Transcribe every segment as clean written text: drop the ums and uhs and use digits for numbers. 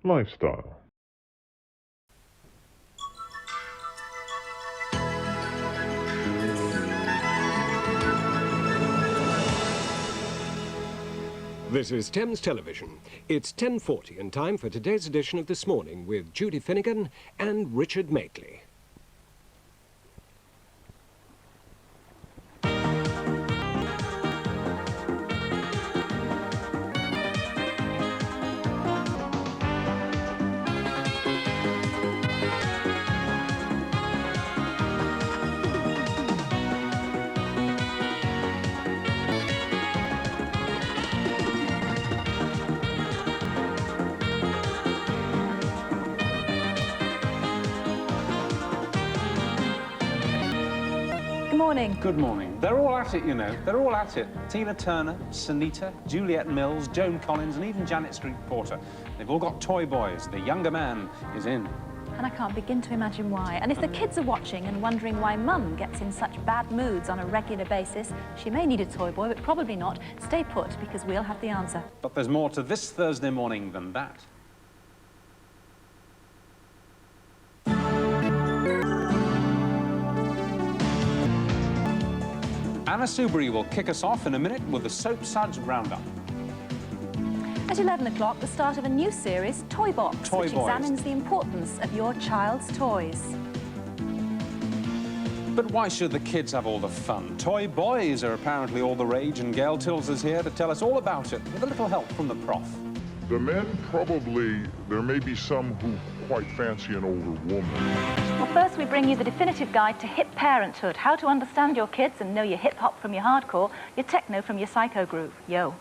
lifestyle. This is Thames Television. It's 10:40 and time for today's edition of This Morning with Judy Finnegan and Richard Makeley. Good morning. Good morning. They're all at it, you know. They're all at it. Tina Turner, Sunita, Juliette Mills, Joan Collins, and even Janet Street Porter. They've all got toy boys. The younger man is in. And I can't begin to imagine why. And if the kids are watching and wondering why Mum gets in such bad moods on a regular basis, she may need a toy boy, but probably not. Stay put, because we'll have the answer. But there's more to this Thursday morning than that. Anna Soubry will kick us off in a minute with the Soap Suds Roundup. At 11 o'clock, the start of a new series, Toy Box, Toy which Boys. examines the importance of your child's toys. But why should the kids have all the fun? Toy boys are apparently all the rage, and Gail Tills is here to tell us all about it, with a little help from the prof. The men probably, there may be some who quite fancy an older woman. Well, first we bring you the definitive guide to hip parenthood, how to understand your kids and know your hip-hop from your hardcore, your techno from your psycho groove. Yo.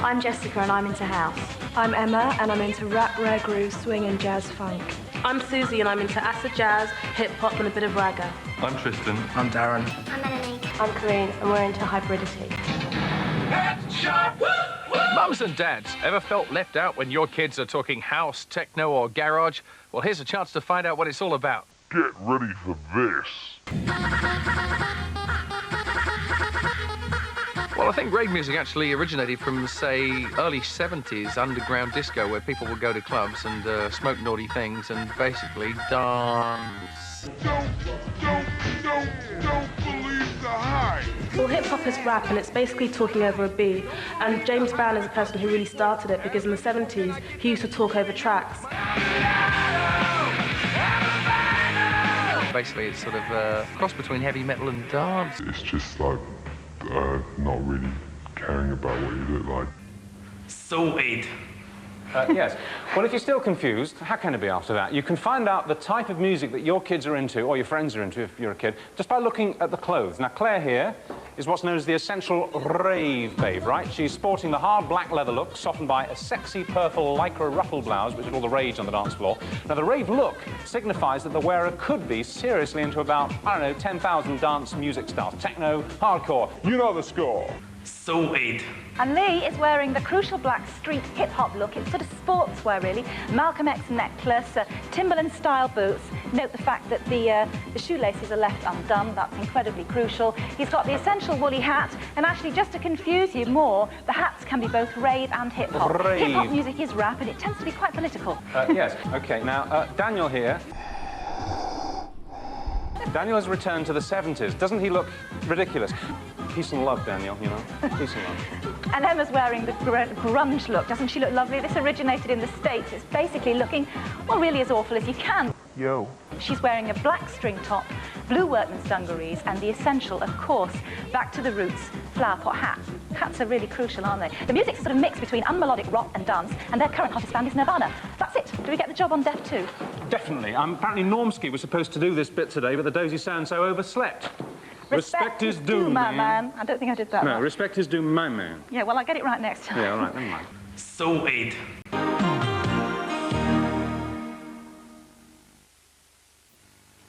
I'm Jessica and I'm into house. I'm Emma and I'm into rap, rare groove, swing and jazz funk. I'm Susie and I'm into acid jazz, hip hop and a bit of ragga. I'm Tristan. I'm Darren. I'm Melanie. I'm Corinne and we're into hybridity. Mums and dads, ever felt left out when your kids are talking house, techno or garage? Well, here's a chance to find out what it's all about. Get ready for this. Well, I think rave music actually originated from, say, early 70s underground disco, where people would go to clubs and smoke naughty things and basically dance. Don't believe the hype. Well, hip hop is rap and it's basically talking over a beat. And James Brown is the person who really started it because in the 70s he used to talk over tracks. Basically, it's sort of a cross between heavy metal and dance. It's just like not really caring about what you look like. Sorted. Yes. Well, if you're still confused, how can it be after that? You can find out the type of music that your kids are into, or your friends are into if you're a kid, just by looking at the clothes. Now, Claire here is what's known as the essential rave babe, right? She's sporting the hard black leather look, softened by a sexy purple lycra ruffle blouse, which is all the rage on the dance floor. Now, the rave look signifies that the wearer could be seriously into about, I don't know, 10,000 dance music styles. Techno, hardcore. You know the score. Sorted. And Lee is wearing the crucial black street hip-hop look. It's sort of sportswear, really. Malcolm X necklace, Timberland-style boots. Note the fact that the shoelaces are left undone. That's incredibly crucial. He's got the essential woolly hat. And actually, just to confuse you more, the hats can be both rave and hip-hop. Rave. Hip-hop music is rap, and it tends to be quite political. Yes, OK. Now, Daniel here. Daniel has returned to the 70s. Doesn't he look ridiculous? Peace and love, Daniel, you know? Peace and love. And Emma's wearing the grunge look. Doesn't she look lovely? This originated in the States. It's basically looking, well, really as awful as you can. Yo. She's wearing a black string top, blue workman's dungarees, and the essential, of course, back to the roots, flower pot hat. Hats are really crucial, aren't they? The music's sort of mixed between unmelodic rock and dance, and their current hottest band is Nirvana. That's it. Do we get the job on Deaf too? Definitely. Apparently Normsky was supposed to do this bit today, but the dozy so overslept. Respect is due, my man. I don't think I did that No, right. respect is due, my man. Yeah, well, I'll get it right next time. Yeah, all right, never mind. Sorted.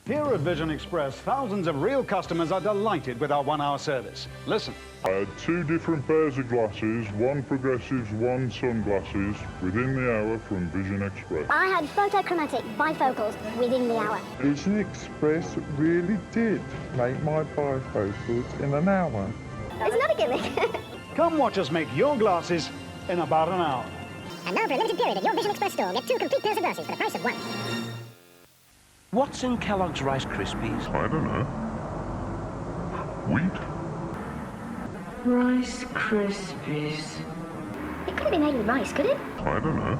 Here Here at Vision Express, thousands of real customers are delighted with our 1-hour service. Listen. I had 2 different pairs of glasses, 1 progressives, 1 sunglasses, within the hour from Vision Express. I had photochromatic bifocals within the hour. Vision Express really did make my bifocals in an hour. It's not a gimmick. Come watch us make your glasses in about an hour. And now for a limited period at your Vision Express store, get 2 complete pairs of glasses for the price of 1. What's in Kellogg's Rice Krispies? I don't know. Wheat? Rice Krispies. It couldn't be made with rice, could it? I don't know.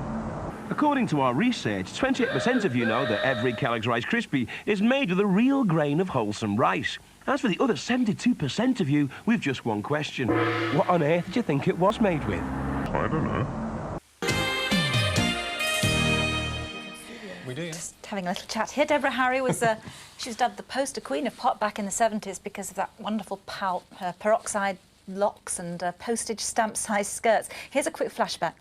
According to our research, 28% of you know that every Kellogg's Rice Krispie is made with a real grain of wholesome rice. As for the other 72% of you, we've just one question. What on earth did you think it was made with? I don't know. We do, yeah. Just having a little chat here. Deborah Harry was, she was dubbed the poster queen of pop back in the 70s because of that wonderful peroxide locks and postage stamp-sized skirts. Here's a quick flashback.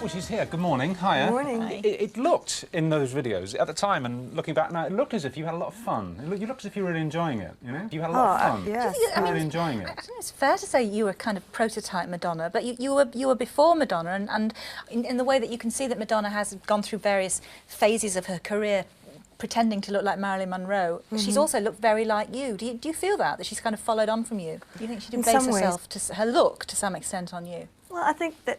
Well, she's here. Good morning. Hiya. Good morning. Hi. It looked in those videos at the time, and looking back now, it looked as if you had a lot of fun. You looked as if you were really enjoying it. You know, you had a lot of fun. Yes. I mean, really enjoying it. I think it's fair to say you were kind of prototype Madonna, but you were before Madonna, and in the way that you can see that Madonna has gone through various phases of her career, pretending to look like Marilyn Monroe. She's also looked very like you. Do you feel that she's kind of followed on from you? Do you think she did base herself to her look to some extent on you? Well, I think that...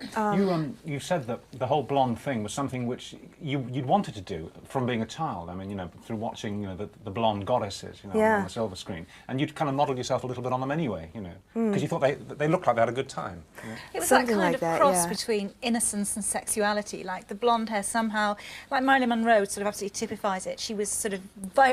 You said that the whole blonde thing was something which you'd wanted to do from being a child. I mean, you know, through watching, you know, the blonde goddesses, you know, on the silver screen, and you'd kind of modelled yourself a little bit on them anyway, you know, because you thought they looked like they had a good time. You know? It was Something that kind like of that, cross yeah. between innocence and sexuality, like the blonde hair somehow, like Marilyn Monroe sort of absolutely typifies it. She was sort of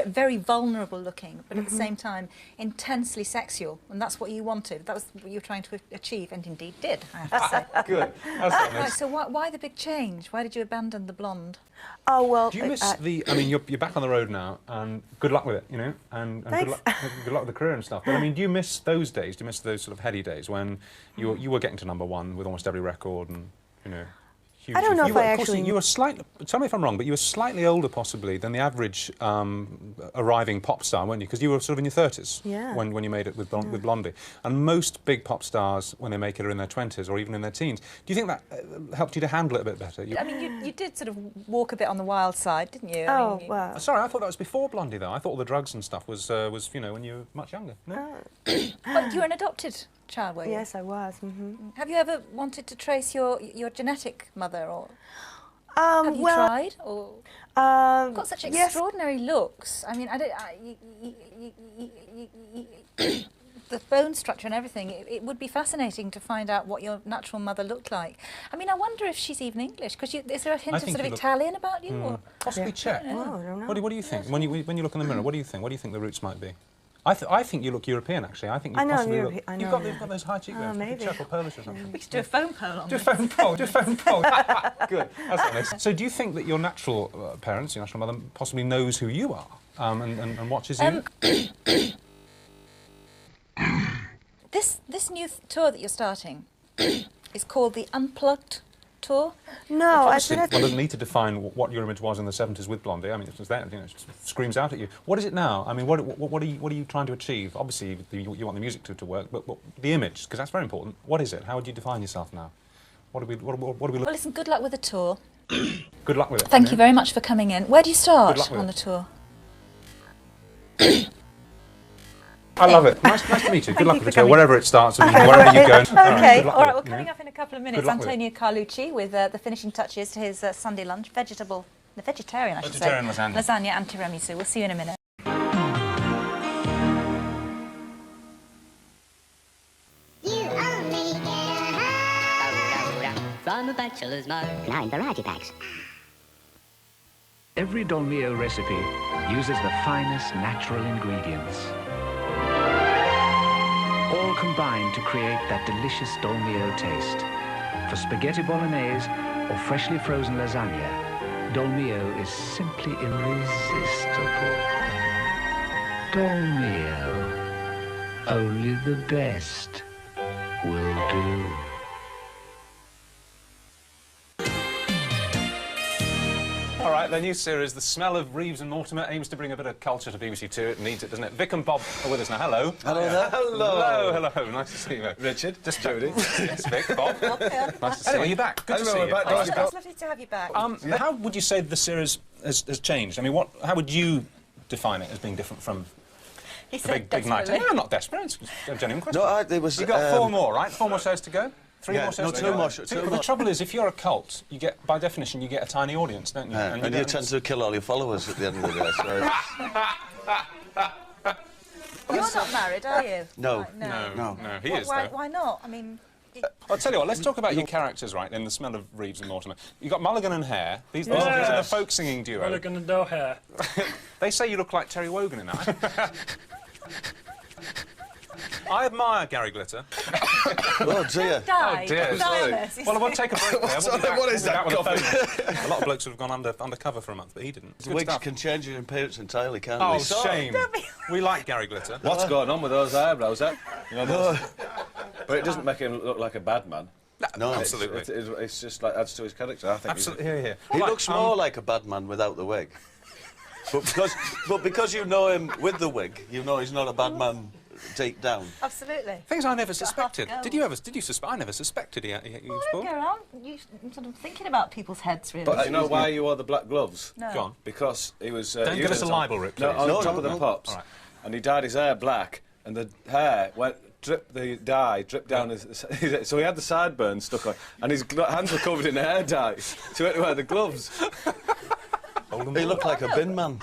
very vulnerable looking, but at the same time intensely sexual, and that's what you wanted. That was what you were trying to achieve, and indeed did, I have to say. Good. That's nice. Right, so why the big change? Why did you abandon the blonde? Oh, well... Do you miss the... I mean, you're back on the road now, and good luck with it, you know, and good luck with the career and stuff. But, I mean, do you miss those days? Do you miss those sort of heady days when you were getting to #1 with almost every record and, you know... I don't know if I actually... You were slightly... Tell me if I'm wrong, but you were slightly older, possibly, than the average arriving pop star, weren't you? Because you were sort of in your 30s when you made it with Blondie. And most big pop stars, when they make it, are in their 20s or even in their teens. Do you think that helped you to handle it a bit better? I mean, you did sort of walk a bit on the wild side, didn't you? Oh, I mean, well... Sorry, I thought that was before Blondie, though. I thought all the drugs and stuff was you know, when you were much younger. No? But you were an adopted child, were you? Yes, I was. Have you ever wanted to trace your genetic mother, or have you tried? Or you've got such extraordinary looks. I mean, the bone structure and everything. It would be fascinating to find out what your natural mother looked like. I mean, I wonder if she's even English. Because is there a hint of sort of Italian about you? Or? Possibly Czech. Oh, I don't know. What do you think when you look in the mirror? What do you think? What do you think the roots might be? I think you look European, actually. I think you possibly look... You've got those high cheekbones. Maybe. Czech or Polish or something. We should do a phone poll on Do a phone poll. Good. That's nice. So do you think that your natural parents, your natural mother, possibly knows who you are and watches you? This new tour that you're starting is called the Unplugged Tour. No, I think... One doesn't need to define what your image was in the 70s with Blondie. I mean, it's there, you know, it screams out at you. What is it now? I mean, what are you trying to achieve? Obviously, you want the music to work, but the image, because that's very important. What is it? How would you define yourself now? What do we look... Well, listen, good luck with the tour. Good luck with it. Thank you very much for coming in. Where do you start on the tour? I love it. Nice to meet you. Good luck with the tour, wherever it starts and wherever you go. Okay, all right, well, coming up in a couple of minutes, Antonio Carlucci with the finishing touches to his Sunday lunch, vegetarian, I should say. Vegetarian lasagna. Lasagna and tiramisu. We'll see you in a minute. You only get from a bachelor's mug. now in variety packs. Every Dolmio recipe uses the finest natural ingredients, all combined to create that delicious Dolmio taste. For spaghetti bolognese or freshly frozen lasagna, Dolmio is simply irresistible. Dolmio, only the best will do. Right, the new series, The Smell of Reeves and Mortimer, aims to bring a bit of culture to BBC Two. It needs it, doesn't it? Vic and Bob are with us now. Hello. Hello there. Hello. Hello. Nice to see you. Richard. Just Judy. Yes, Vic, Bob. Nice to see you. Anyway, you're back. Good to see you. We're back. It's lovely to have you back. How would you say the series has changed? I mean, how would you define it as being different from He said Big Night? No, I'm not desperate. It's a genuine question. No, it was... You've got 4 more, right? 4 more shows to go? 3 more shows to go? 2 more. The trouble is, if you're a cult, you get, by definition, you get a tiny audience, don't you? Yeah, and you tend to kill all your followers at the end of the day, so... You're not married, are you? No. Right, No, he is, though. Why not? I mean... I'll tell you what, let's talk about your characters, right, in The Smell of Reeves and Mortimer. You've got Mulligan and Hare. These are the folk singing duo. Mulligan and no hair. They say you look like Terry Wogan in that. I admire Gary Glitter. Oh, dear. Oh, dear. Well, I won't take a break there. What is that? A lot of blokes would have gone undercover for a month, but he didn't. Wigs can change your appearance entirely, can't Oh, they? shame. We like Gary Glitter. What's going on with those eyebrows, eh? You know, but it doesn't make him look like a bad man. No, absolutely. It's just like adds to his character, I think. Absolutely, here. He looks more like a bad man without the wig. But because you know him with the wig, you know he's not a bad man deep down. Absolutely. Things I never suspected. Did you suspect? I never suspected he was bald. You're sort of thinking about people's heads, really. But you know why he wore the black gloves? No. Go on. Because he was... Don't give us a libel, Rick, please. No, on top of the pops. All right. And he dyed his hair black, and the hair the dye dripped down his... So he had the sideburns stuck on, and his hands were covered in hair dye, so he had to wear the gloves. He looked like a bin man.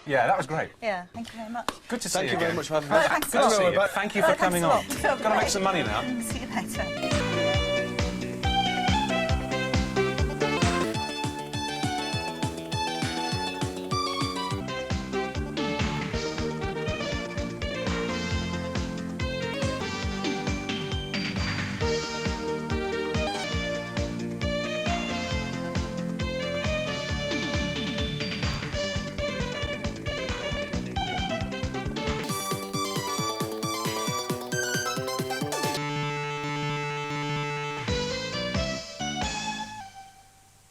Yeah, that was great. Yeah, thank you very much. Good to see you. Thank you very much for having Oh, me. thanks Good to see you. Thank you for Thanks coming a on. lot. Got to make some money now. See you later.